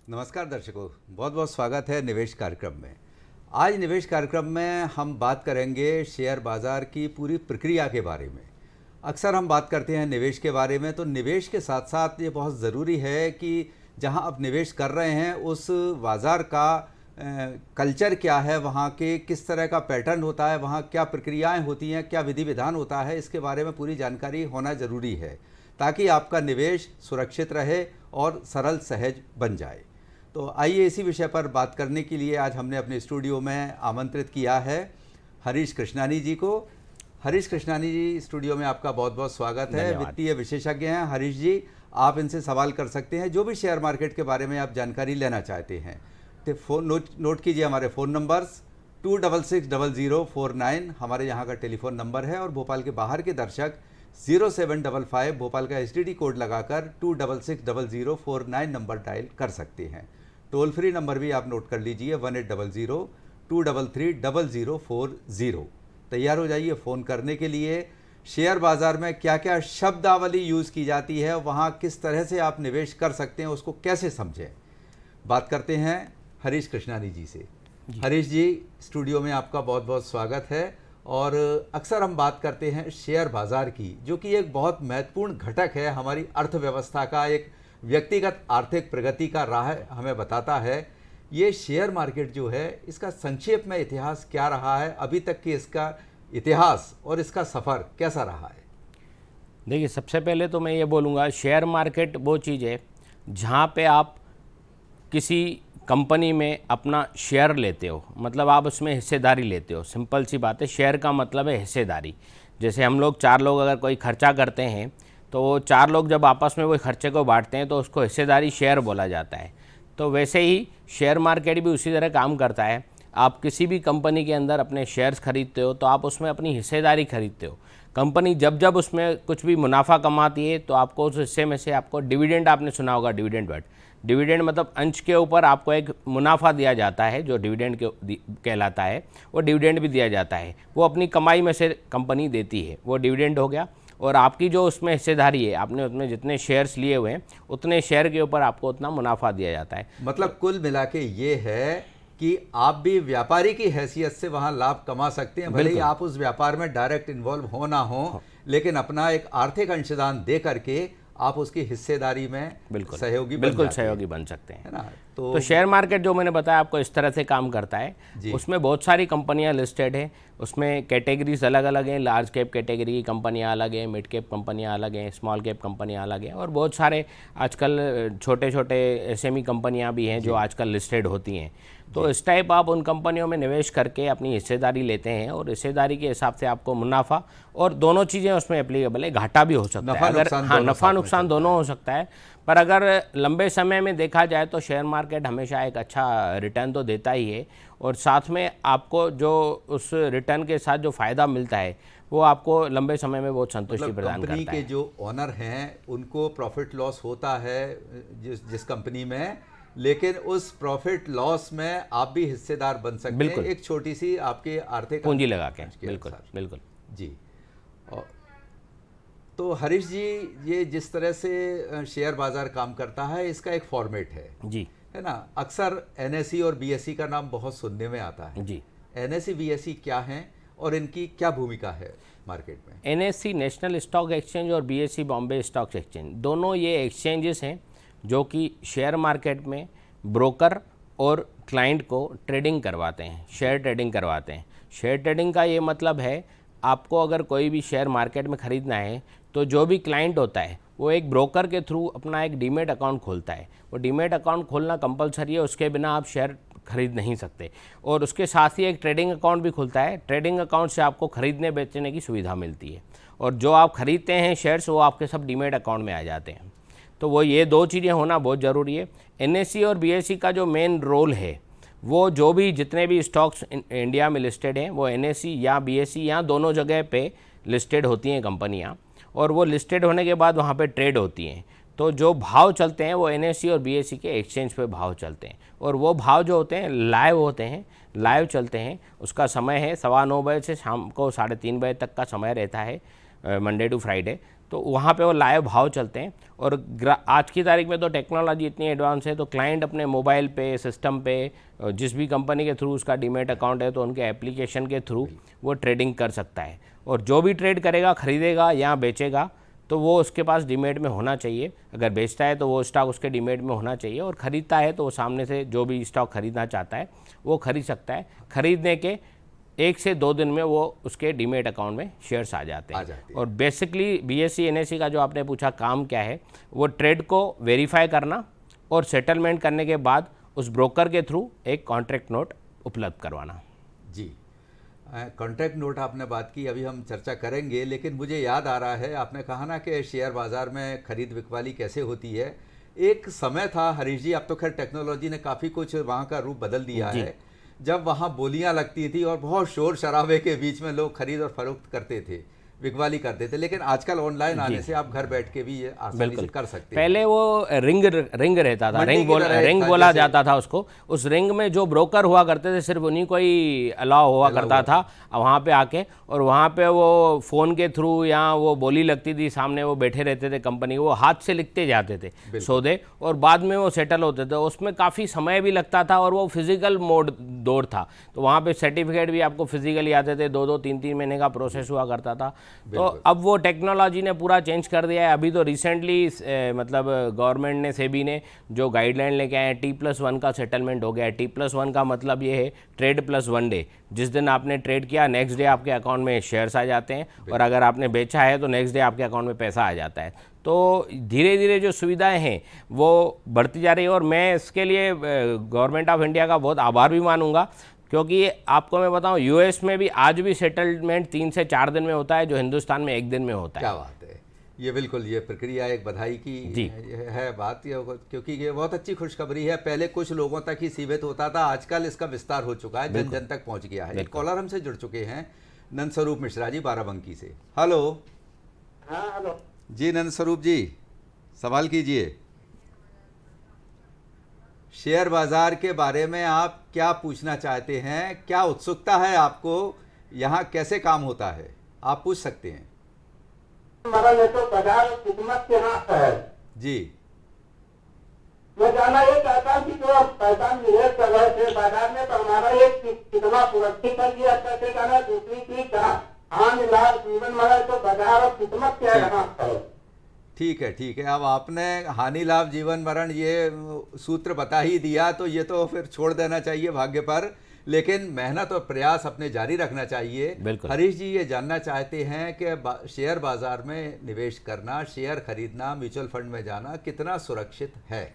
नमस्कार दर्शकों, बहुत बहुत स्वागत है निवेश कार्यक्रम में। आज निवेश कार्यक्रम में हम बात करेंगे शेयर बाज़ार की पूरी प्रक्रिया के बारे में। अक्सर हम बात करते हैं निवेश के बारे में, तो निवेश के साथ साथ ये बहुत ज़रूरी है कि जहां आप निवेश कर रहे हैं उस बाज़ार का कल्चर क्या है, वहाँ के किस तरह का पैटर्न होता है, वहाँ क्या प्रक्रियाएँ होती हैं, क्या विधि विधान होता है, इसके बारे में पूरी जानकारी होना ज़रूरी है ताकि आपका निवेश सुरक्षित रहे और सरल सहज बन जाए। तो आइए इसी विषय पर बात करने के लिए आज हमने अपने स्टूडियो में आमंत्रित किया है हरीश कृष्णानी जी को। हरीश कृष्णानी जी, स्टूडियो में आपका बहुत बहुत स्वागत है। वित्तीय विशेषज्ञ हैं हरीश जी। आप इनसे सवाल कर सकते हैं जो भी शेयर मार्केट के बारे में आप जानकारी लेना चाहते हैं। तो फ़ोन नोट कीजिए हमारे फ़ोन नंबर्स 266049 हमारे यहाँ का टेलीफोन नंबर है, और भोपाल के बाहर के दर्शक 0755 भोपाल का STD कोड लगाकर 266049 नंबर डायल कर सकते हैं। टोल फ्री नंबर भी आप नोट कर लीजिए 1800-233-0040। तैयार हो जाइए फ़ोन करने के लिए। शेयर बाज़ार में क्या क्या शब्दावली यूज़ की जाती है, वहाँ किस तरह से आप निवेश कर सकते हैं, उसको कैसे समझें। बात करते हैं हरीश कृष्णानी जी से। हरीश जी, स्टूडियो में आपका बहुत बहुत स्वागत है। और अक्सर हम बात करते हैं शेयर बाज़ार की, जो कि एक बहुत महत्वपूर्ण घटक है हमारी अर्थव्यवस्था का, एक व्यक्तिगत आर्थिक प्रगति का राह हमें बताता है। ये शेयर मार्केट जो है, इसका संक्षेप में इतिहास क्या रहा है, अभी तक की इसका इतिहास और इसका सफ़र कैसा रहा है? देखिए, सबसे पहले तो मैं ये बोलूँगा, शेयर मार्केट वो चीज़ है जहाँ पे आप किसी कंपनी में अपना शेयर लेते हो, मतलब आप उसमें हिस्सेदारी लेते हो। सिंपल सी बात है, शेयर का मतलब है हिस्सेदारी। जैसे हम लोग 4 लोग अगर कोई खर्चा करते हैं तो वो 4 लोग जब आपस में वो खर्चे को बांटते हैं तो उसको हिस्सेदारी शेयर बोला जाता है। तो वैसे ही शेयर मार्केट भी उसी तरह काम करता है। आप किसी भी कंपनी के अंदर अपने शेयर्स खरीदते हो तो आप उसमें अपनी हिस्सेदारी खरीदते हो। कंपनी जब जब उसमें कुछ भी मुनाफा कमाती है तो आपको उस हिस्से में से आपको डिविडेंड, आपने सुना होगा डिविडेंड वर्ड। डिविडेंड मतलब अंश के ऊपर आपको एक मुनाफा दिया जाता है जो डिविडेंड के कहलाता है। वो डिविडेंड भी दिया जाता है, वो अपनी कमाई में से कंपनी देती है, वो डिविडेंड हो गया। और आपकी जो उसमें हिस्सेदारी है, आपने उसमें जितने शेयर्स लिए हुए हैं उतने शेयर के ऊपर आपको उतना मुनाफा दिया जाता है। मतलब कुल मिला के ये है कि आप भी व्यापारी की हैसियत से वहाँ लाभ कमा सकते हैं, भले ही आप उस व्यापार में डायरेक्ट इन्वॉल्व हो ना हो, लेकिन अपना एक आर्थिक अंशदान दे करके आप उसकी हिस्सेदारी में सहयोगी बन सकते हैं, है ना। तो शेयर मार्केट जो मैंने बताया आपको इस तरह से काम करता है। उसमें बहुत सारी कंपनियां लिस्टेड है, उसमें कैटेगरीज अलग अलग हैं। लार्ज कैप कैटेगरी की कंपनियां अलग हैं, मिड कैप कंपनियां अलग हैं, स्मॉल कैप कंपनियां अलग हैं, और बहुत सारे आजकल छोटे छोटे SME कंपनियां भी हैं जो आजकल लिस्टेड होती हैं। तो इस टाइप आप उन कंपनियों में निवेश करके अपनी हिस्सेदारी लेते हैं, और हिस्सेदारी के हिसाब से आपको मुनाफा, और दोनों चीज़ें उसमें एप्लीकेबल है। घाटा भी हो सकता है, अगर नफ़ा नुकसान दोनों हो सकता है। पर अगर लंबे समय में देखा जाए तो शेयर मार्केट हमेशा एक अच्छा रिटर्न तो देता ही है, और साथ में आपको जो उस रिटर्न के साथ जो फ़ायदा मिलता है वो आपको लंबे समय में बहुत संतुष्टि प्रदान करता है। कंपनी के जो ओनर हैं उनको प्रॉफिट लॉस होता है जिस कंपनी में, लेकिन उस प्रॉफिट लॉस में आप भी हिस्सेदार बन सकते हैं, एक छोटी सी आपके आर्थिक पूंजी लगा के। बिल्कुल बिल्कुल जी। और तो हरीश जी, ये जिस तरह से शेयर बाजार काम करता है, इसका एक फॉर्मेट है जी, है ना। अक्सर NSE और BSE का नाम बहुत सुनने में आता है जी। NSE BSE क्या हैं और इनकी क्या भूमिका है मार्केट में? NSE नेशनल स्टॉक एक्सचेंज और BSE बॉम्बे स्टॉक एक्सचेंज, दोनों ये एक्सचेंजेस हैं जो कि शेयर मार्केट में ब्रोकर और क्लाइंट को ट्रेडिंग करवाते हैं, शेयर ट्रेडिंग करवाते हैं। शेयर ट्रेडिंग का ये मतलब है, आपको अगर कोई भी शेयर मार्केट में ख़रीदना है तो जो भी क्लाइंट होता है वो एक ब्रोकर के थ्रू अपना एक डीमेट अकाउंट खोलता है। वो डीमेट अकाउंट खोलना कंपलसरी है, उसके बिना आप शेयर खरीद नहीं सकते। और उसके साथ ही एक ट्रेडिंग अकाउंट भी खुलता है। ट्रेडिंग अकाउंट से आपको खरीदने बेचने की सुविधा मिलती है, और जो आप खरीदते हैं शेयर्स वो आपके सब डीमेट अकाउंट में आ जाते हैं। तो वो ये 2 चीज़ें होना बहुत ज़रूरी है। NSE और BSE का जो मेन रोल है, वो जो भी जितने भी स्टॉक्स इंडिया में लिस्टेड हैं वो NSE या BSE या दोनों जगह पे लिस्टेड होती हैं कंपनियां, और वो लिस्टेड होने के बाद वहाँ पे ट्रेड होती हैं। तो जो भाव चलते हैं वो NSE और BSE के एक्सचेंज पे भाव चलते हैं, और वो भाव जो होते हैं लाइव होते हैं, लाइव चलते हैं। उसका समय है 9:15 बजे से शाम को 3:30 बजे तक का समय रहता है, मंडे टू फ्राइडे। तो वहाँ पे वो लाइव भाव चलते हैं। और आज की तारीख में तो टेक्नोलॉजी इतनी एडवांस है, तो क्लाइंट अपने मोबाइल पे, सिस्टम पे, जिस भी कंपनी के थ्रू उसका डीमेट अकाउंट है तो उनके एप्लीकेशन के थ्रू वो ट्रेडिंग कर सकता है। और जो भी ट्रेड करेगा, खरीदेगा या बेचेगा, तो वो उसके पास डीमेट में होना चाहिए। अगर बेचता है तो वो स्टॉक उसके डीमेट में होना चाहिए, और ख़रीदता है तो वो सामने से जो भी स्टॉक खरीदना चाहता है वो खरीद सकता है। खरीदने के 1 से 2 दिन में वो उसके डीमेट अकाउंट में शेयर्स आ जाते हैं। और बेसिकली बीएसई एनएसई का जो आपने पूछा काम क्या है, वो ट्रेड को वेरीफाई करना और सेटलमेंट करने के बाद उस ब्रोकर के थ्रू एक कॉन्ट्रैक्ट नोट उपलब्ध करवाना। जी, कॉन्ट्रैक्ट नोट आपने बात की, अभी हम चर्चा करेंगे, लेकिन मुझे याद आ रहा है, आपने कहा ना कि शेयर बाज़ार में खरीद बिकवाली कैसे होती है। एक समय था हरीश जी, अब तो खैर टेक्नोलॉजी ने काफ़ी कुछ वहाँ का रूप बदल दिया है, जब वहाँ बोलियाँ लगती थी और बहुत शोर शराबे के बीच में लोग खरीद और फरोख्त करते थे, बिकवाली करते थे। लेकिन आजकल ऑनलाइन आने से आप घर बैठ के भी ये आसानी से कर सकते हैं। पहले वो रिंग रहता था, रिंग बोला जाता था उसको। उस रिंग में जो ब्रोकर हुआ करते थे सिर्फ उन्हीं को ही अलाउ हुआ करता था वहाँ पे आके, और वहाँ पे वो फ़ोन के थ्रू या वो बोली लगती थी, सामने वो बैठे रहते थे कंपनी, वो हाथ से लिखते जाते थे सौदे और बाद में वो सेटल होते थे। उसमें काफ़ी समय भी लगता था और वो फिजिकल मोड दौर था, तो वहाँ पे सर्टिफिकेट भी आपको फिजिकली आते थे, 2-2, 3-3 महीने का प्रोसेस हुआ करता था। तो अब वो टेक्नोलॉजी ने पूरा चेंज कर दिया है। अभी तो रिसेंटली मतलब गवर्नमेंट ने, सेबी ने जो गाइडलाइन लेके आए हैं, T+1 का सेटलमेंट हो गया है। T+1 का मतलब ये है ट्रेड प्लस 1 डे। जिस दिन आपने ट्रेड किया नेक्स्ट डे आपके अकाउंट में शेयर्स आ जाते हैं, और अगर आपने बेचा है तो नेक्स्ट डे आपके अकाउंट में पैसा आ जाता है। तो धीरे धीरे जो सुविधाएं हैं वो बढ़ती जा रही है, और मैं इसके लिए गवर्नमेंट ऑफ इंडिया का बहुत आभार भी मानूंगा, क्योंकि आपको मैं बताऊं यूएस में भी आज भी सेटलमेंट 3 से 4 दिन में होता है, जो हिंदुस्तान में 1 दिन में होता है। क्या बात है, ये बिल्कुल ये प्रक्रिया एक बधाई की है बात, क्योंकि ये बहुत अच्छी खुशखबरी है। पहले कुछ लोगों तक ही सीमित होता था, आजकल इसका विस्तार हो चुका है, जन जन तक पहुंच गया है। एक कॉलर हमसे जुड़ चुके हैं, नंद स्वरूप मिश्रा जी बाराबंकी से। हेलो। हाँ हेलो जी नंद स्वरूप जी, सवाल कीजिए। शेयर बाजार के बारे में आप क्या पूछना चाहते हैं, क्या उत्सुकता है आपको, यहाँ कैसे काम होता है, आप पूछ सकते हैं। हमारा ये तो बाजार हुकूमत के हाथ है जी। मैं जानना ये चाहता हूँ कि जो पैसा निवेश कर रहे थे बाजार में, तो हमारा ये कितना सुरक्षित है, ये कैसे जाना। दूसरी चीज हानि लाभ जीवन मरण तो बाजार और हुकूमत के हाथ है। ठीक है ठीक है, अब आपने हानि लाभ जीवन मरण ये सूत्र बता ही दिया, तो ये तो फिर छोड़ देना चाहिए भाग्य पर, लेकिन मेहनत और प्रयास अपने जारी रखना चाहिए। हरीश जी ये जानना चाहते हैं कि शेयर बाजार में निवेश करना, शेयर खरीदना, म्यूचुअल फंड में जाना कितना सुरक्षित है।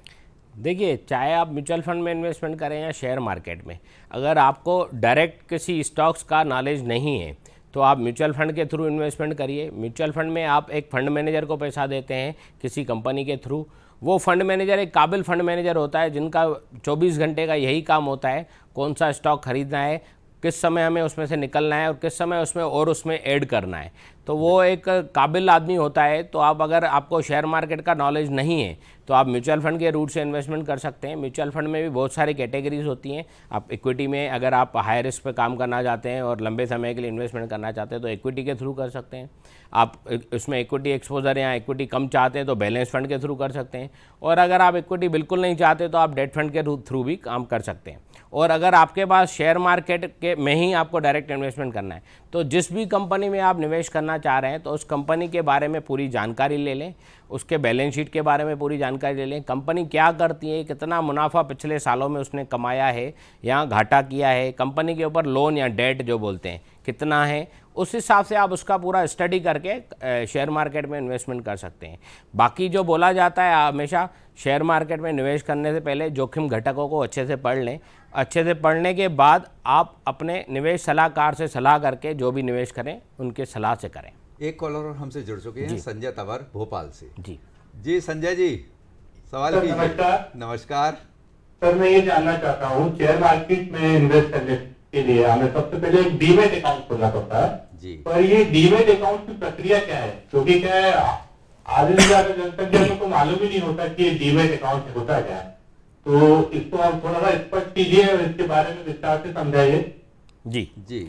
देखिए, चाहे आप म्यूचुअल फंड में इन्वेस्टमेंट करें या शेयर मार्केट में, अगर आपको डायरेक्ट किसी स्टॉक्स का नॉलेज नहीं है तो आप म्यूचुअल फंड के थ्रू इन्वेस्टमेंट करिए। म्यूचुअल फंड में आप एक फंड मैनेजर को पैसा देते हैं किसी कंपनी के थ्रू। वो फंड मैनेजर एक काबिल फंड मैनेजर होता है, जिनका 24 घंटे का यही काम होता है कौन सा स्टॉक खरीदना है, किस समय हमें उसमें से निकलना है और किस समय उसमें ऐड करना है। तो वो एक काबिल आदमी होता है। तो आप अगर आपको शेयर मार्केट का नॉलेज नहीं है तो आप म्यूचुअल फंड के रूट से इन्वेस्टमेंट कर सकते हैं। म्यूचुअल फंड में भी बहुत सारी कैटेगरीज होती हैं। आप इक्विटी में अगर आप हाई रिस्क पे काम करना चाहते हैं और लंबे समय के लिए इन्वेस्टमेंट करना चाहते हैं तो इक्विटी के थ्रू कर सकते हैं। आप उसमें इक्विटी एक्सपोजर या इक्विटी कम चाहते हैं तो बैलेंस फंड के थ्रू कर सकते हैं। और अगर आप इक्विटी बिल्कुल नहीं चाहते तो आप डेट फंड के थ्रू भी काम कर सकते हैं। और अगर आपके पास शेयर मार्केट के में ही आपको डायरेक्ट इन्वेस्टमेंट करना है तो जिस भी कंपनी में आप निवेश करना चाह रहे हैं तो उस कंपनी के बारे में पूरी जानकारी ले लें, उसके बैलेंस शीट के बारे में पूरी जानकारी ले लें, कंपनी क्या करती है, कितना मुनाफा पिछले सालों में उसने कमाया है या घाटा किया है, कंपनी के ऊपर लोन या डेट जो बोलते हैं कितना है, उस हिसाब से आप उसका पूरा स्टडी करके शेयर मार्केट में इन्वेस्टमेंट कर सकते हैं। बाकी जो बोला जाता है हमेशा शेयर मार्केट में निवेश करने से पहले जोखिम घटकों को अच्छे से पढ़ लें। अच्छे से पढ़ने के बाद आप अपने निवेश सलाहकार से सलाह करके जो भी निवेश करें उनके सलाह से करें। एक कॉलर हमसे जुड़ चुके हैं, संजय तंवर भोपाल से। जी संजय जी, सवाल कीजिए। नमस्कार। नमस्कार सर, मैं ये जानना चाहता हूँ शेयर मार्केट में इन्वेस्ट करने के लिए हमें सबसे पहले एक डीमेट अकाउंट खोलना पड़ता है जी। पर ये डीमेट अकाउंट की प्रक्रिया क्या है, क्योंकि क्या है आधे से ज्यादा जनसंख्या को मालूम ही नहीं होता कि ये डीमेट अकाउंट होता क्या है। तो इसको आप थोड़ा सा स्पष्ट कीजिए और इसके बारे में विस्तार से समझाइए। जी।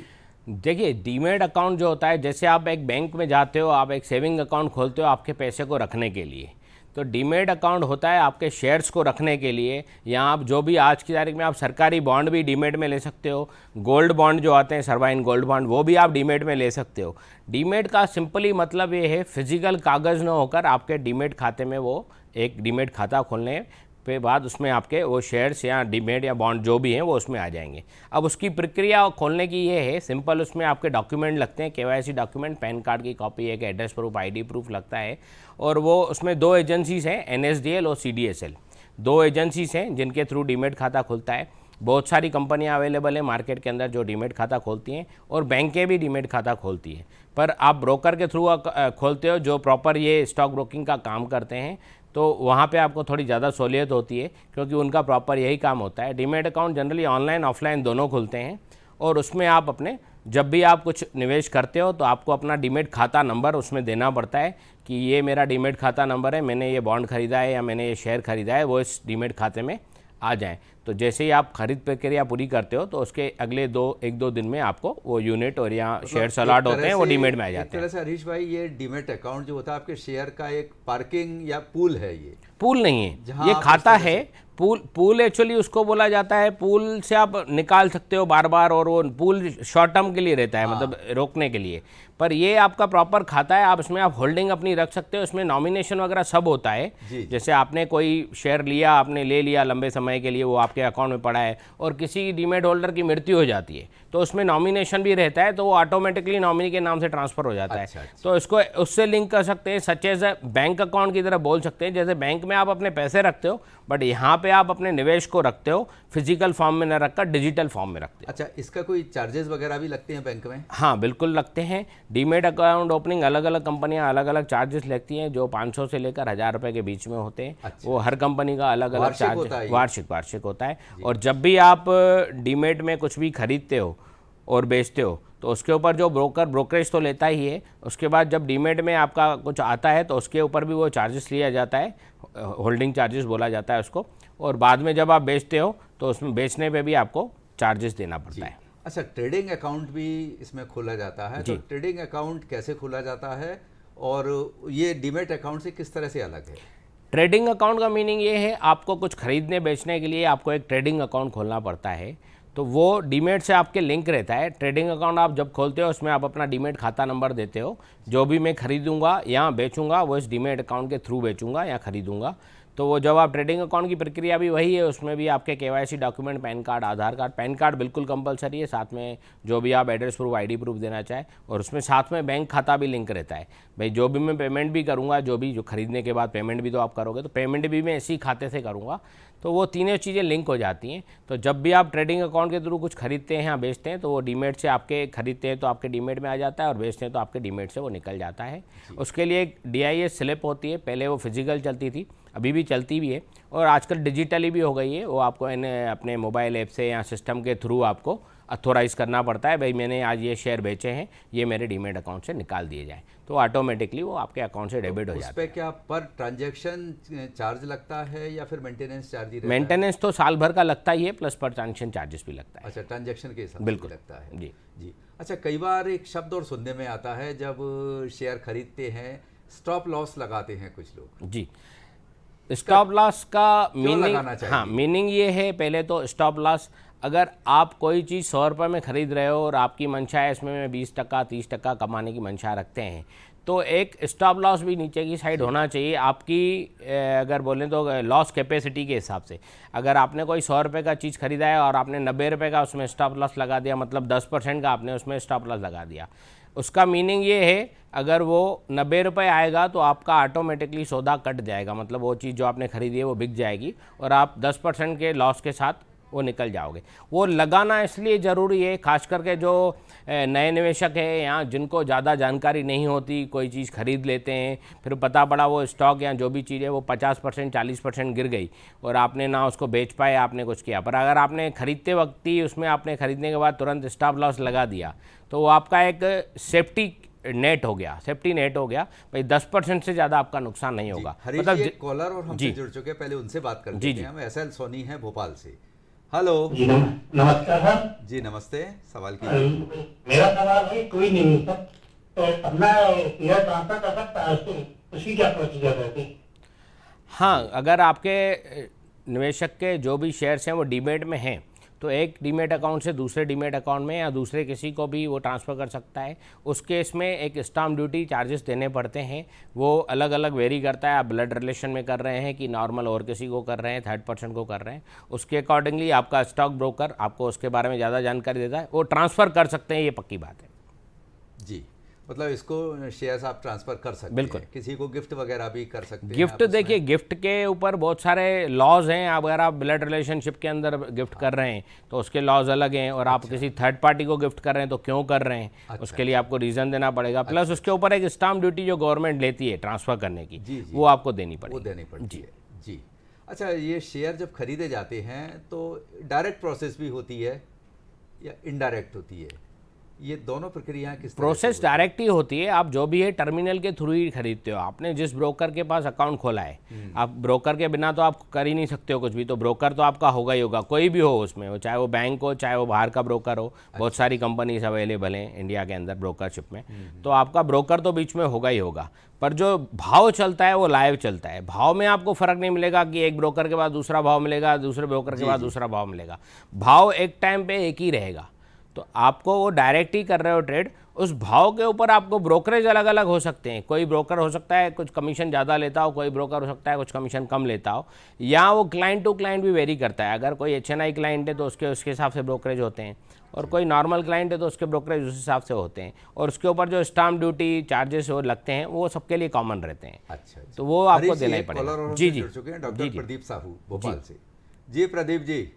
देखिए, डीमैट अकाउंट जो होता है, जैसे आप एक बैंक में जाते हो, आप एक सेविंग अकाउंट खोलते हो आपके पैसे को रखने के लिए, तो डीमैट अकाउंट होता है आपके शेयर्स को रखने के लिए, या आप जो भी आज की तारीख में आप सरकारी बॉन्ड भी डीमैट में ले सकते हो, गोल्ड बॉन्ड जो आते हैं सर्वाइन गोल्ड बॉन्ड, वो भी आप डीमैट में ले सकते हो। डीमैट का सिंपली मतलब ये है, फिजिकल कागज़ न होकर आपके डीमैट खाते में वो एक डीमैट खाता खोलने पे बाद उसमें आपके वो शेयर्स या डीमैट या बॉन्ड जो भी हैं वो उसमें आ जाएंगे। अब उसकी प्रक्रिया खोलने की ये है सिंपल, उसमें आपके डॉक्यूमेंट लगते हैं, केवाईसी डॉक्यूमेंट, पैन कार्ड की कॉपी, एक एड्रेस प्रूफ, आईडी प्रूफ लगता है, और वो उसमें 2 एजेंसीज हैं, NSDL और CDSL, 2 एजेंसीज हैं जिनके थ्रू डीमैट खाता खुलता है। बहुत सारी कंपनियां अवेलेबल हैं मार्केट के अंदर जो डीमैट खाता खोलती हैं, और बैंकें भी डीमैट खाता खोलती हैं, पर आप ब्रोकर के थ्रू खोलते हो जो प्रॉपर ये स्टॉक ब्रोकिंग का काम करते हैं, तो वहाँ पे आपको थोड़ी ज़्यादा सहूलियत होती है, क्योंकि उनका प्रॉपर यही काम होता है। Demat account generally online offline दोनों खुलते हैं, और उसमें आप अपने जब भी आप कुछ निवेश करते हो तो आपको अपना डीमैट खाता नंबर उसमें देना पड़ता है कि ये मेरा डीमैट खाता नंबर है, मैंने ये बॉन्ड खरीदा है या मैंने ये शेयर खरीदा है, वो इस डीमैट खाते में आ जाएं। तो जैसे ही आप खरीद प्रक्रिया पूरी करते हो तो उसके अगले 1-2 दिन में आपको वो यूनिट और यहाँ शेयर्स अलॉट होते हैं, वो डीमैट में आ जाते हैं। एक तरह से हरीश भाई, ये डीमैट अकाउंट जो होता है आपके शेयर का एक पार्किंग या पूल है। ये पूल नहीं है, ये खाता है। पूल एक्चुअली उसको बोला जाता है, पूल से आप निकाल सकते हो बार बार, और वो पूल शॉर्ट टर्म के लिए रहता है, मतलब रोकने के लिए, पर ये आपका प्रॉपर खाता है। आप इसमें आप होल्डिंग अपनी रख सकते हो, इसमें नॉमिनेशन वगैरह सब होता है। जैसे आपने कोई शेयर लिया, आपने ले लिया लंबे समय के लिए, वो आपके अकाउंट में पड़ा है, और किसी डीमैट होल्डर की मृत्यु हो जाती है तो उसमें नॉमिनेशन भी रहता है, तो वो ऑटोमेटिकली नॉमिनी के नाम से ट्रांसफर हो जाता है। तो इसको उससे लिंक कर सकते हैं, सच एज बैंक अकाउंट की तरह बोल सकते हैं। जैसे बैंक में आप अपने पैसे रखते हो, बट यहाँ पे आप अपने निवेश को रखते हो फिजिकल फॉर्म में न रखकर डिजिटल फॉर्म में रखते हो। अच्छा, इसका कोई चार्जेस वगैरह भी लगते हैं बैंक में? हाँ, बिल्कुल लगते हैं। डीमैट अकाउंट ओपनिंग अलग अलग कंपनियां अलग अलग चार्जेस लेती हैं, जो 500 से लेकर 1000 रुपये के बीच में होते हैं। अच्छा। वो हर कंपनी का अलग अलग चार्ज वार्षिक होता है। और जब भी आप डीमैट में कुछ भी खरीदते हो और बेचते हो तो उसके ऊपर जो ब्रोकरेज तो लेता ही है, उसके बाद जब डीमैट में आपका कुछ आता है तो उसके ऊपर भी वो चार्जेस लिया जाता है, होल्डिंग चार्जेस बोला जाता है उसको। और बाद में जब आप बेचते हो तो उसमें बेचने पे भी आपको चार्जेस देना पड़ता है। अच्छा, ट्रेडिंग अकाउंट भी इसमें खोला जाता है, तो ट्रेडिंग अकाउंट कैसे खोला जाता है और ये डीमैट अकाउंट से किस तरह से अलग है? ट्रेडिंग अकाउंट का मीनिंग ये है, आपको कुछ खरीदने बेचने के लिए आपको एक ट्रेडिंग अकाउंट खोलना पड़ता है, तो वो डीमैट से आपके लिंक रहता है। ट्रेडिंग अकाउंट आप जब खोलते हो उसमें आप अपना डीमैट खाता नंबर देते हो, जो भी मैं खरीदूंगा या बेचूंगा वो इस डीमैट अकाउंट के थ्रू बेचूंगा या खरीदूंगा। तो वो जब आप ट्रेडिंग अकाउंट की प्रक्रिया भी वही है, उसमें भी आपके केवाईसी डॉक्यूमेंट, पैन कार्ड, आधार कार्ड, पैन कार्ड बिल्कुल कंपलसरी है, साथ में जो भी आप एड्रेस प्रूफ, आईडी प्रूफ देना चाहें, और उसमें साथ में बैंक खाता भी लिंक रहता है। भाई जो भी मैं पेमेंट भी करूँगा, जो खरीदने के बाद पेमेंट भी तो आप करोगे, तो पेमेंट भी मैं इसी खाते से करूँगा, तो वो तीनों चीज़ें लिंक हो जाती हैं। तो जब भी आप ट्रेडिंग अकाउंट के थ्रू कुछ खरीदते हैं या बेचते हैं तो वो डीमैट से आपके खरीदते हैं तो आपके डीमैट में आ जाता है, और बेचते हैं तो आपके डीमैट से वो निकल जाता है। उसके लिए एक DIS स्लिप होती है, पहले वो फिजिकल चलती थी, अभी भी चलती भी है, और आजकल डिजिटली भी हो गई है। वो आपको अपने मोबाइल ऐप से या सिस्टम के थ्रू आपको अथोराइज़ करना पड़ता है, भाई मैंने आज ये शेयर बेचे हैं, ये मेरे डीमैट अकाउंट से निकाल दिए जाए, तो ऑटोमेटिकली वो आपके अकाउंट से डेबिट हो जाता है। उस पे क्या पर ट्रांजैक्शन चार्ज लगता है या फिर मेंटेनेंस चार्ज ही रहता है? मेंटेनेंस तो साल भर का लगता ही है, प्लस पर ट्रांजैक्शन चार्जेस भी लगता है। अच्छा, ट्रांजैक्शन के हिसाब बिल्कुल से लगता है। जी जी। अच्छा, कई बार एक शब्द और सुनने में आता है, जब शेयर खरीदते हैं स्टॉप लॉस लगाते हैं कुछ लोग। जी, स्टॉप लॉस का मीनिंग, हाँ, मीनिंग ये है, पहले तो स्टॉप लॉस, अगर आप कोई चीज़ 100 रुपये में खरीद रहे हो और आपकी मंशा है इसमें 20% 30% कमाने की मंशा रखते हैं, तो एक स्टॉप लॉस भी नीचे की साइड होना चाहिए आपकी। अगर बोलें तो लॉस कैपेसिटी के हिसाब से, अगर आपने कोई 100 रुपये का चीज़ खरीदा है और आपने 90 रुपये का उसमें स्टॉप लॉस लगा दिया, मतलब 10% का आपने उसमें स्टॉप लॉस लगा दिया, उसका मीनिंग ये है अगर वो 90 रुपये आएगा तो आपका ऑटोमेटिकली सौदा कट जाएगा, मतलब वो चीज़ जो आपने खरीदी है वो बिक जाएगी और आप 10% के लॉस के साथ वो निकल जाओगे। वो लगाना इसलिए ज़रूरी है, खास करके जो नए निवेशक है या जिनको ज़्यादा जानकारी नहीं होती, कोई चीज़ खरीद लेते हैं, फिर पता पड़ा वो स्टॉक या जो भी चीज़ है वो 50% 40% गिर गई और आपने ना उसको बेच पाए, आपने कुछ किया। पर अगर आपने खरीदते वक्त ही उसमें आपने खरीदने के बाद तुरंत स्टॉप लॉस लगा दिया तो वो आपका एक सेफ्टी नेट हो गया, सेफ्टी नेट हो गया, भाई 10% से ज़्यादा आपका नुकसान नहीं होगा। मतलब कॉलर और हमसे जुड़ चुके हैं, पहले उनसे बात करते हैं। हम SL सोनी हैं भोपाल से। हेलो जी नमस्कार सर। जी, नमस्ते, सवाल कीजिए। मेरा सवाल है कोई नहीं सर, तो अपना शेयर ट्रांसफर कर सकता है उसकी क्या प्रोसीजर रहती है? हाँ, अगर आपके निवेशक के जो भी शेयर्स हैं वो डीमेट में हैं तो एक डीमेट अकाउंट से दूसरे डीमेट अकाउंट में या दूसरे किसी को भी वो ट्रांसफ़र कर सकता है। उस केस में एक स्टाम्प ड्यूटी चार्जेस देने पड़ते हैं, वो अलग अलग वेरी करता है। आप ब्लड रिलेशन में कर रहे हैं कि नॉर्मल और किसी को कर रहे हैं, थर्ड पर्सन को कर रहे हैं, उसके अकॉर्डिंगली आपका स्टॉक ब्रोकर आपको उसके बारे में ज़्यादा जानकारी देता है, वो ट्रांसफ़र कर सकते हैं, ये पक्की बात है। जी, मतलब इसको शेयर्स आप ट्रांसफर कर सकते बिल्कुल। हैं, किसी को गिफ्ट वगैरह भी कर सकते हैं गिफ्ट आप उसमें। देखिए, गिफ्ट के ऊपर बहुत सारे लॉज हैं। अगर आप ब्लड रिलेशनशिप के अंदर गिफ्ट कर रहे हैं तो उसके लॉज अलग हैं, और आप किसी थर्ड पार्टी को गिफ्ट कर रहे हैं तो क्यों कर रहे हैं, उसके लिए आपको रीज़न देना पड़ेगा। प्लस उसके ऊपर एक स्टाम्प ड्यूटी जो गवर्नमेंट लेती है ट्रांसफ़र करने की, जी, जी। वो आपको देनी वो पड़ेगी। देनी पड़ती है। जी, अच्छा, ये शेयर जब खरीदे जाते हैं तो डायरेक्ट प्रोसेस भी होती है या इनडायरेक्ट होती है? ये दोनों प्रक्रियाएं किस तरह से प्रोसेस होती हैं? डायरेक्ट ही होती है। आप जो भी है टर्मिनल के थ्रू ही खरीदते हो। आपने जिस ब्रोकर के पास अकाउंट खोला है, आप ब्रोकर के बिना तो आप कर ही नहीं सकते हो कुछ भी, तो ब्रोकर तो आपका होगा ही होगा, कोई भी हो उसमें, वो चाहे वो बैंक हो, चाहे वो बाहर का ब्रोकर हो। बहुत सारी कंपनीज अवेलेबल हैं इंडिया के अंदर ब्रोकरशिप में, तो आपका ब्रोकर तो बीच में होगा ही होगा। पर जो भाव चलता है वो लाइव चलता है। भाव में आपको फ़र्क नहीं मिलेगा कि एक ब्रोकर के बाद दूसरा भाव मिलेगा, दूसरे ब्रोकर के बाद दूसरा भाव मिलेगा। भाव एक टाइम पे एक ही रहेगा। तो आपको वो डायरेक्ट ही कर रहे हो ट्रेड, उस भाव के ऊपर आपको ब्रोकरेज अलग अलग हो सकते हैं। कोई ब्रोकर हो सकता है कुछ कमीशन ज़्यादा लेता हो, कोई ब्रोकर हो सकता है कुछ कमीशन कम लेता हो, या वो क्लाइंट टू क्लाइंट भी वेरी करता है। अगर कोई HNI क्लाइंट है तो उसके हिसाब से ब्रोकरेज होते हैं, और कोई नॉर्मल क्लाइंट है तो उसके ब्रोकरेज उस हिसाब से होते हैं, और उसके ऊपर जो स्टाम्प ड्यूटी चार्जेस वो लगते हैं वो सबके लिए कॉमन रहते हैं। अच्छा, तो वो आपको हरीश जी, देना ही एक पड़ेगा। कॉलर और जी हमसे जी जुड़ चुके हैं, जी डॉक्टर जी प्रदीप साहू भोपाल से। जी प्रदीप जी,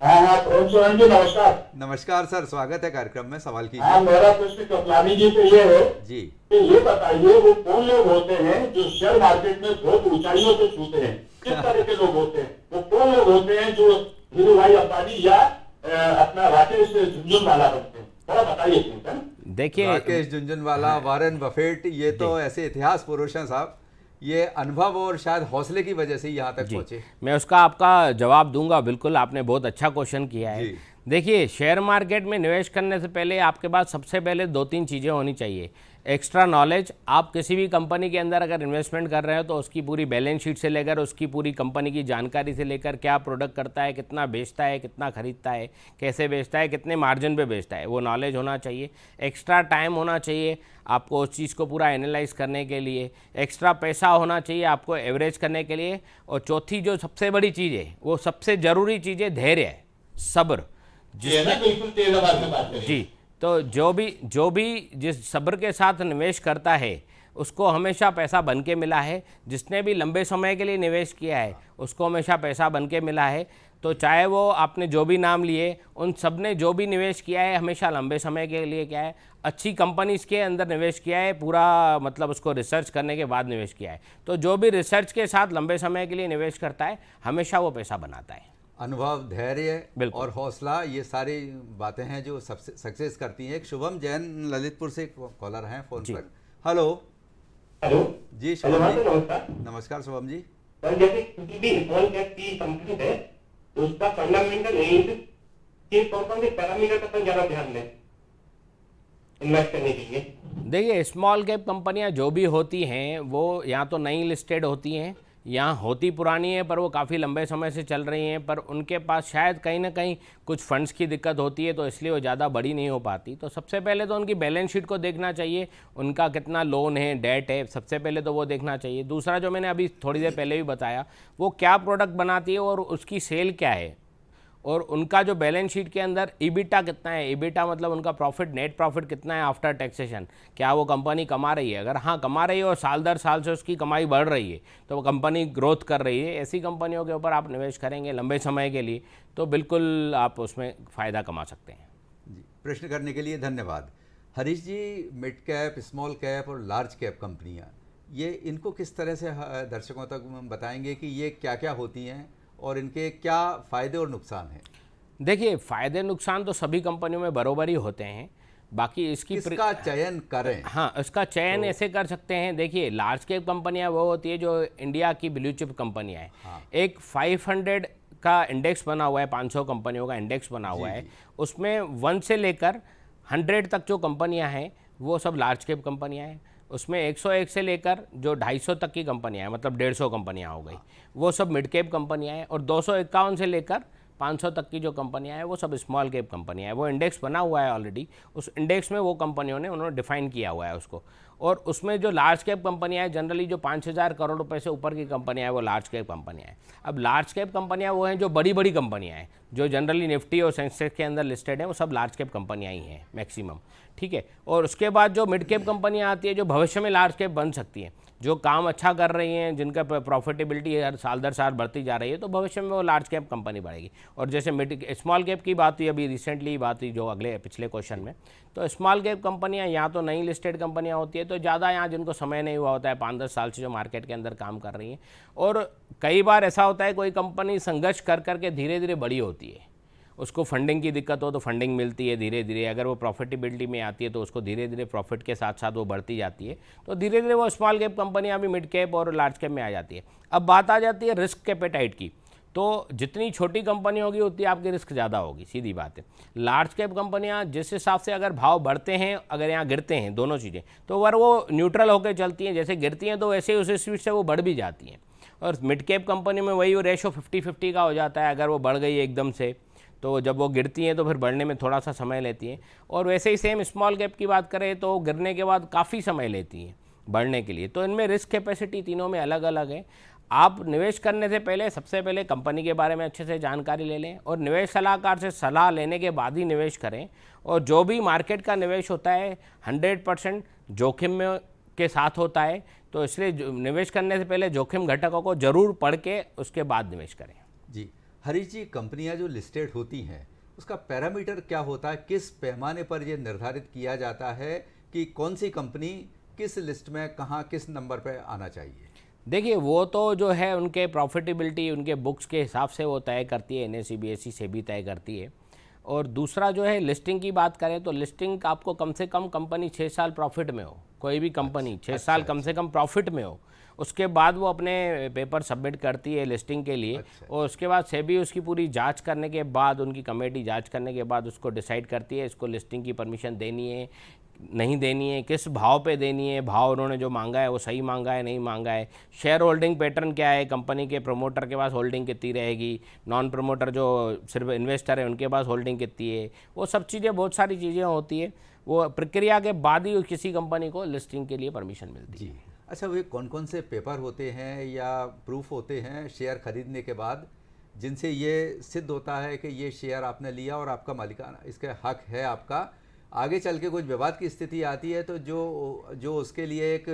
हाँ हाँ, प्रभु सोहन जी नमस्कार। नमस्कार सर, स्वागत है कार्यक्रम में, सवाल हाँ, कीजिए। मेरा प्रश्न चौधरी जी से ये है जी कि ये बताइए वो कौन लोग होते हैं जो शेयर मार्केट में बहुत ऊंचाइयों से छूते हैं? किस तरह के लोग होते हैं? वो कौन लोग होते हैं जो धीरू भाई अंबानी या अपना राकेश झुनझुनवाला बनते हैं? थोड़ा बताइए प्लीज, है ना? देखिए, राकेश झुनझुनवाला, वारेन बफेट, ये तो ऐसे इतिहास पुरुष हैं साहब, ये अनुभव और शायद हौसले की वजह से यहाँ तक जी, पहुँचे। मैं उसका आपका जवाब दूंगा। बिल्कुल, आपने बहुत अच्छा क्वेश्चन किया है। जी। देखिए, शेयर मार्केट में निवेश करने से पहले आपके पास सबसे पहले 2-3 चीज़ें होनी चाहिए। Extra knowledge. आप किसी भी कंपनी के अंदर अगर इन्वेस्टमेंट कर रहे हो तो उसकी पूरी बैलेंस शीट से लेकर उसकी पूरी कंपनी की जानकारी से लेकर क्या प्रोडक्ट करता है, कितना बेचता है, कितना खरीदता है, कैसे बेचता है, कितने मार्जिन पे बेचता है, वो नॉलेज होना चाहिए। एक्स्ट्रा टाइम होना चाहिए आपको उस चीज़ को पूरा एनालाइज करने के लिए। एक्स्ट्रा पैसा होना चाहिए आपको एवरेज करने के लिए। और चौथी जो सबसे बड़ी चीज़ है, वो सबसे ज़रूरी चीज़ है धैर्य है, सब्र। ये ना बिल्कुल तेज आवाज में बात करें। जी, तो जो भी जिस सब्र के साथ निवेश करता है उसको हमेशा पैसा बन के मिला है। जिसने भी लंबे समय के लिए निवेश किया है उसको हमेशा पैसा बन के मिला है। तो चाहे वो आपने जो भी नाम लिए, उन सब ने जो भी निवेश किया है हमेशा लंबे समय के लिए किया है, अच्छी कंपनीज़ के अंदर निवेश किया है, पूरा मतलब उसको रिसर्च करने के बाद निवेश किया है। तो जो भी रिसर्च के साथ लंबे समय के लिए निवेश करता है हमेशा वो पैसा बनाता है। अनुभव, धैर्य बिल्कुल। और हौसला, ये सारी बातें हैं जो सक्सेस करती हैं। एक शुभम जैन ललितपुर से कॉलर हैं फोन पर। हेलो हेलो जी हेलो, शुभम हाँ जी, सर, नमस्कार नमस्कार शुभम जी। सर। जैसे किसी भी स्मॉल कैप की कंपनी है तो उसका फंडामेंटल है कि कौन से पैरामीटर का तो ज्यादा ध्यान दें इन्वेस्ट करने के लिए? देखिए, स्मॉल कैप कंपनियां जो भी होती हैं वो या तो नई लिस्टेड होती हैं या होती पुरानी है, पर वो काफ़ी लंबे समय से चल रही हैं, पर उनके पास शायद कहीं ना कहीं कुछ फंड्स की दिक्कत होती है, तो इसलिए वो ज़्यादा बड़ी नहीं हो पाती। तो सबसे पहले तो उनकी बैलेंस शीट को देखना चाहिए, उनका कितना लोन है, डेट है, सबसे पहले तो वो देखना चाहिए। दूसरा, जो मैंने अभी थोड़ी देर पहले भी बताया, वो क्या प्रोडक्ट बनाती है और उसकी सेल क्या है, और उनका जो बैलेंस शीट के अंदर ईबिटा कितना है। ईबिटा मतलब उनका प्रॉफिट, नेट प्रॉफिट कितना है आफ्टर टैक्सेशन, क्या वो कंपनी कमा रही है। अगर हाँ कमा रही है और साल दर साल से उसकी कमाई बढ़ रही है तो वो कंपनी ग्रोथ कर रही है, ऐसी कंपनियों के ऊपर आप निवेश करेंगे लंबे समय के लिए तो बिल्कुल आप उसमें फ़ायदा कमा सकते हैं। जी, प्रश्न करने के लिए धन्यवाद। हरीश जी, मिड कैप, स्मॉल कैप और लार्ज कैप कंपनियां, ये इनको किस तरह से दर्शकों तक बताएंगे कि ये क्या क्या होती हैं और इनके क्या फ़ायदे और नुकसान हैं? देखिए, फ़ायदे नुकसान तो सभी कंपनियों में बरोबर ही होते हैं। बाकी इसकी किसका चयन करें? हाँ, इसका चयन ऐसे कर सकते हैं। देखिए, लार्ज कैप कंपनियां वो होती है जो इंडिया की ब्लू चिप कंपनियां हैं। हाँ। एक 500 का इंडेक्स बना हुआ है, 500 कंपनियों का इंडेक्स बना हुआ है, उसमें 1 से लेकर 100 तक जो कंपनियां हैं वो सब लार्ज कैप कंपनियां हैं। उसमें 101 से लेकर जो 250 तक की कंपनियां हैं, मतलब 150 कंपनियां हो गई, वो सब मिड कैप कंपनियां हैं। और 251 से लेकर 500 तक की जो कंपनियां हैं वो सब स्मॉल कैप कंपनियां हैं। वो इंडेक्स बना हुआ है ऑलरेडी, उस इंडेक्स में वो कंपनियों ने उन्होंने डिफाइन किया हुआ है उसको। और उसमें जो लार्ज कैप कंपनियां हैं, जनरली जो 5,000 करोड़ रुपए से ऊपर की कंपनियां हैं वो लार्ज कैप कंपनियां हैं। अब लार्ज कैप कंपनियां वो हैं जो बड़ी बड़ी कंपनियां हैं, जो जनरली निफ्टी और सेंसेक्स के अंदर लिस्टेड हैं, वो सब लार्ज कैप कंपनियां ही हैं मैक्सिमम, ठीक है। और उसके बाद जो मिड कैप कंपनियां आती है, जो भविष्य में लार्ज कैप बन सकती हैं, जो काम अच्छा कर रही हैं, जिनका प्रॉफिटेबिलिटी हर साल दर साल बढ़ती जा रही है, तो भविष्य में वो लार्ज कैप कंपनी बढ़ेगी। और जैसे स्मॉल कैप की बात हुई, अभी रिसेंटली बात हुई जो पिछले क्वेश्चन में, तो स्मॉल कैप कंपनियां या तो नई लिस्टेड कंपनियां होती है, तो ज़्यादा यहाँ जिनको समय नहीं हुआ होता है, 5-10 साल से जो मार्केट के अंदर काम कर रही हैं। और कई बार ऐसा होता है कोई कंपनी संघर्ष कर करके धीरे धीरे बड़ी होती है, उसको फंडिंग की दिक्कत हो तो फंडिंग मिलती है धीरे धीरे, अगर वो प्रॉफिटेबिलिटी में आती है तो उसको धीरे धीरे प्रॉफिट के साथ साथ वो बढ़ती जाती है, तो धीरे धीरे वो स्मॉल कैप कंपनियां भी मिड कैप और लार्ज कैप में आ जाती है। अब बात आ जाती है रिस्क कैपेटाइट की, तो जितनी छोटी कंपनी होगी उतनी आपकी रिस्क ज़्यादा होगी, सीधी बात है। लार्ज कैप कंपनियां जिस हिसाब से अगर भाव बढ़ते हैं, अगर यहाँ गिरते हैं, दोनों चीज़ें, तो अगर वो न्यूट्रल होकर चलती हैं, जैसे गिरती हैं तो वैसे ही उस स्पीड से वो बढ़ भी जाती हैं। और मिड कैप कंपनी में वही रेशो 50-50 का हो जाता है, अगर वो बढ़ गई एकदम से तो जब वो गिरती हैं तो फिर बढ़ने में थोड़ा सा समय लेती हैं। और वैसे ही सेम स्मॉल कैप की बात करें तो गिरने के बाद काफ़ी समय लेती हैं बढ़ने के लिए। तो इनमें रिस्क कैपेसिटी तीनों में अलग अलग है। आप निवेश करने से पहले सबसे पहले कंपनी के बारे में अच्छे से जानकारी ले लें और निवेश सलाहकार से सलाह लेने के बाद ही निवेश करें। और जो भी मार्केट का निवेश होता है 100% जोखिम में के साथ होता है, तो इसलिए निवेश करने से पहले जोखिम घटकों को जरूर पढ़ के उसके बाद निवेश करें। जी हरीश जी, कंपनियां जो लिस्टेड होती हैं उसका पैरामीटर क्या होता है, किस पैमाने पर ये निर्धारित किया जाता है कि कौन सी कंपनी किस लिस्ट में कहाँ किस नंबर पर आना चाहिए? देखिए, वो तो जो है उनके प्रॉफिटेबिलिटी उनके बुक्स के हिसाब से वो तय करती है, NSE BSE से भी तय करती है। और दूसरा जो है लिस्टिंग की बात करें तो लिस्टिंग आपको कम से कम कंपनी 6 साल प्रॉफिट में हो, कोई भी कंपनी 6 साल कम से कम प्रॉफिट में हो, उसके बाद वो अपने पेपर सबमिट करती है लिस्टिंग के लिए। और उसके बाद सेबी उसकी पूरी जांच करने के बाद, उनकी कमेटी जांच करने के बाद उसको डिसाइड करती है इसको लिस्टिंग की परमिशन देनी है नहीं देनी है, किस भाव पे देनी है, भाव उन्होंने जो मांगा है वो सही मांगा है नहीं मांगा है, शेयर होल्डिंग पैटर्न क्या है, कंपनी के प्रमोटर के पास होल्डिंग कितनी रहेगी, नॉन प्रमोटर जो सिर्फ इन्वेस्टर है उनके पास होल्डिंग कितनी है, वो सब चीज़ें, बहुत सारी चीज़ें होती है। वो प्रक्रिया के बाद ही किसी कंपनी को लिस्टिंग के लिए परमिशन मिलती है। अच्छा, वे कौन कौन से पेपर होते हैं या प्रूफ होते हैं शेयर खरीदने के बाद जिनसे ये सिद्ध होता है कि ये शेयर आपने लिया और आपका मालिकाना इसका हक है आपका, आगे चल के कुछ विवाद की स्थिति आती है तो जो उसके लिए एक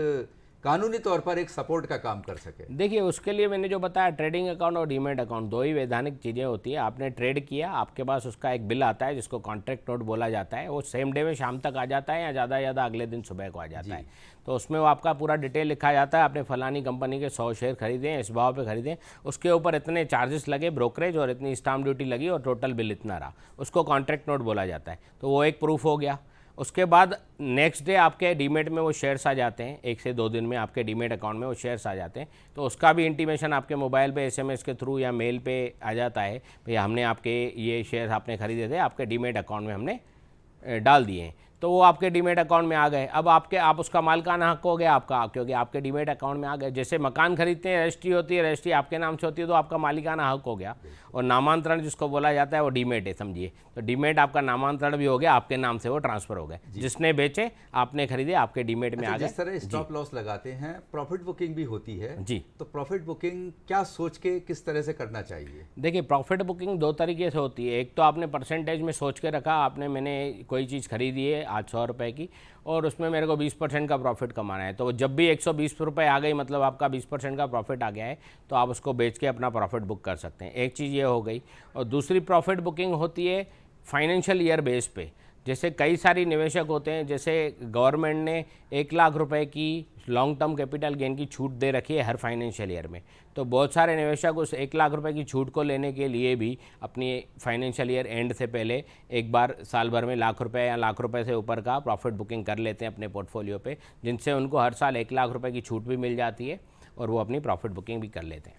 कानूनी तौर पर एक सपोर्ट का काम कर सके? देखिए, उसके लिए मैंने जो बताया, ट्रेडिंग अकाउंट और डीमैट अकाउंट दो ही वैधानिक चीज़ें होती है। आपने ट्रेड किया, आपके पास उसका एक बिल आता है जिसको कॉन्ट्रैक्ट नोट बोला जाता है, वो सेम डे में शाम तक आ जाता है या ज़्यादा से ज़्यादा अगले दिन सुबह को आ जाता है। तो उसमें वो आपका पूरा डिटेल लिखा जाता है, आपने फलानी कंपनी के 100 शेयर खरीदे हैं, इस भाव पे खरीदे, उसके ऊपर इतने चार्जेस लगे ब्रोकरेज और इतनी स्टाम्प ड्यूटी लगी और टोटल बिल इतना रहा, उसको कॉन्ट्रैक्ट नोट बोला जाता है। तो वो एक प्रूफ हो गया। उसके बाद नेक्स्ट डे आपके डीमेट में वो शेयर्स आ जाते हैं, 1 से 2 दिन में आपके डीमेट अकाउंट में वो शेयर्स आ जाते हैं। तो उसका भी इंटीमेशन आपके मोबाइल पे SMS के थ्रू या मेल पे आ जाता है, भैया हमने आपके ये शेयर्स आपने खरीदे थे, आपके डीमेट अकाउंट में हमने डाल दिए हैं। तो वो आपके डीमेट अकाउंट में आ गए। अब आप उसका मालिकाना हक हो गया आपका, क्योंकि आपके डीमेट अकाउंट में आ गए। जैसे मकान खरीदते हैं, रजिस्ट्री होती है, रजिस्ट्री आपके नाम से होती है तो आपका मालिकाना हक हो गया। और नामांतरण जिसको बोला जाता है वो डीमेट है, समझिए। तो डीमेट आपका नामांतरण भी हो गया, आपके नाम से वो ट्रांसफर हो गए, जिसने बेचे आपने खरीदे आपके डीमेट में आ गए। जिस तरह स्टॉप लॉस लगाते हैं, प्रॉफिट बुकिंग भी होती है जी। तो प्रॉफिट बुकिंग क्या सोच के किस तरह से करना चाहिए? देखिए, प्रॉफिट बुकिंग 2 तरीके से होती है। एक तो आपने परसेंटेज में सोच के रखा, मैंने कोई चीज़ खरीदी है आज 100 रुपये की और उसमें मेरे को 20% का प्रॉफिट कमाना है, तो जब भी 120 रुपये आ गई, मतलब आपका 20% का प्रॉफिट आ गया है, तो आप उसको बेच के अपना प्रॉफिट बुक कर सकते हैं। एक चीज़ ये हो गई। और दूसरी प्रॉफिट बुकिंग होती है फाइनेंशियल ईयर बेस पे। जैसे कई सारी निवेशक होते हैं, जैसे गवर्नमेंट ने 1 लाख रुपए की लॉन्ग टर्म कैपिटल गेन की छूट दे रखी है हर फाइनेंशियल ईयर में, तो बहुत सारे निवेशक उस 1 लाख रुपए की छूट को लेने के लिए भी अपनी फाइनेंशियल ईयर एंड से पहले एक बार साल भर में लाख रुपए या लाख रुपए से ऊपर का प्रॉफिट बुकिंग कर लेते हैं अपने पोर्टफोलियो पे, जिनसे उनको हर साल 1 लाख रुपए की छूट भी मिल जाती है और वो अपनी प्रॉफिट बुकिंग भी कर लेते हैं।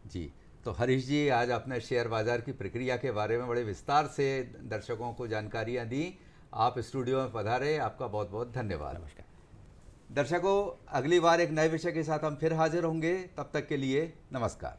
जी, तो हरीश जी, आज आपने शेयर बाज़ार की प्रक्रिया के बारे में बड़े विस्तार से दर्शकों को जानकारियाँ दी। आप स्टूडियो में पधारे, आपका बहुत बहुत धन्यवाद। नमस्कार। दर्शकों, अगली बार एक नए विषय के साथ हम फिर हाजिर होंगे। तब तक के लिए नमस्कार।